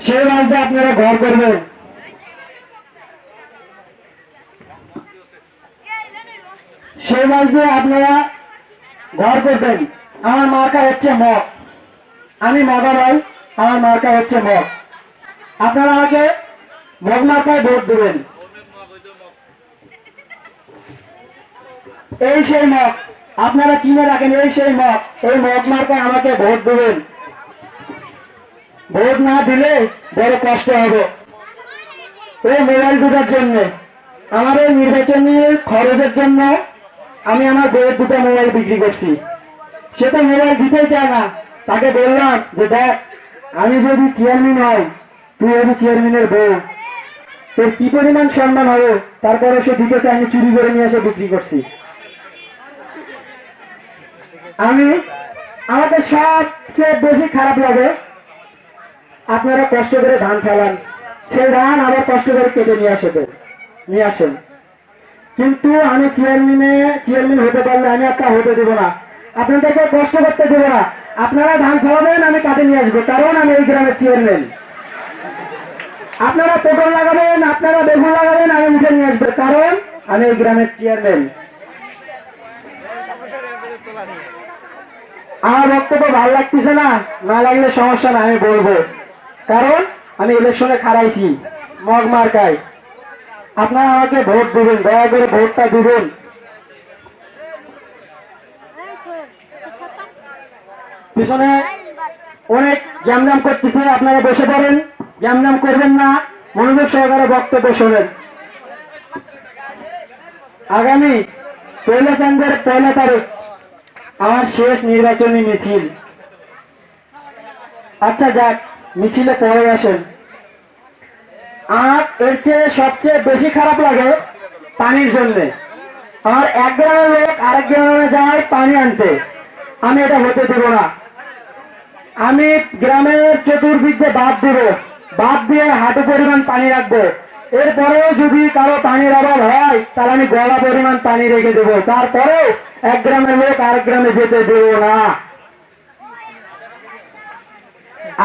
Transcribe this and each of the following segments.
সেই মাছ দিয়ে আপনারা ঘর করবেন। সেই মাছ দিয়ে আপনারা ঘর করবেন। আমার মার্কা হচ্ছে মগ, আমি মগা ভাই, আমার মার্কা হচ্ছে মগ। আপনারা আমাকে মগ মার্কায় ভোট দেবেন। এই সেই মগ, আপনারা চিনে রাখেন, এই সেই মগ, এই মগ মার্কায় আমাকে ভোট দেবেন। ভোট না দিলে বড় কষ্ট হবে। এই মোবাইল দুটার জন্য, আমার এই নির্বাচনী খরচের জন্য আমি আমার বইয়ের দুটো মোবাইল বিক্রি করছি। সে তো মোবাইল দিতেই চায় না। তাকে বললাম যে দেখ, আমি যদি চেয়ারম্যান হই, তুই হবি চেয়ারম্যানের বউ, তোর কি পরিমাণ সম্মান হবে। তারপরে সে দিতে চায়, আমি চুরি করে নিয়ে এসে বিক্রি করছি। আমাকে সবচেয়ে বেশি খারাপ লাগে, আপনারা কষ্ট করে ধান ফেলান, সেই ধান আবার কষ্ট করে কেটে নিয়ে আসেন। কিন্তু আমি চেয়ারম্যান হতে পারলে আমি একটা হতে দেব না, আপনাদেরকে কষ্ট করতে দেব না। আপনারা ধান ফেলাবেন, আমি কাটে নিয়ে আসবো, কারণ আমি এই গ্রামের চেয়ারম্যান। আপনারা পটল লাগাবেন, আপনারা বেগুন লাগাবেন, আমি উঠে নিয়ে আসবো, কারণ আমি এই গ্রামের চেয়ারম্যান। আমার বক্তব্য ভালো লাগতেছে না, না লাগলে সমস্যা না, আমি বলবো, কারণ আমি ইলেকশনে খারাইছি মগ মার্কায়। আপনারা আমাকে ভোট দিবেন, দয়া করে ভোটটা দিবেন। পিছনে অনেক জ্যামজাম করতেছে, আপনারা বসে পড়েন, জ্যামজাম করবেন না, মনোযোগ সহকারে বক্তব্য শোনেন। আগামী 1 জানুয়ারি 1 তারিখ আমার শেষ নির্বাচনী মিছিল। আচ্ছা যাক, মিছিলে পরে আসেন। আমার এর চেয়ে সবচেয়ে বেশি খারাপ লাগে পানির জন্য। আমার এক গ্রামের লোক আরেক গ্রামে যায় পানি আনতে, আমি এটা হতে দেব না। আমি গ্রামের চতুর্দিকে বাঁধ দিয়ে হাঁটু পরিমাণ পানি রাখবো। এরপরেও যদি কারো পানির অভাব হয়, তাহলে আমি গলা পরিমাণ পানি রেখে দেবো। তারপরেও এক গ্রামের লোক আরেক গ্রামে যেতে দেব না।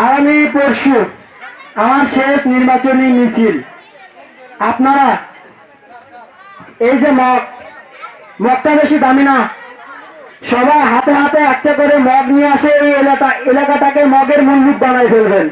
আগামী পরশু আমার শেষ নির্বাচনী মিছিল। আপনারা এই যে মগটা বেশি দামি না, সবাই হাতে হাতে একটা করে মগ নিয়ে আসে, এই এলাকাটাকে মগের মন্দির বানাই ফেলবেন।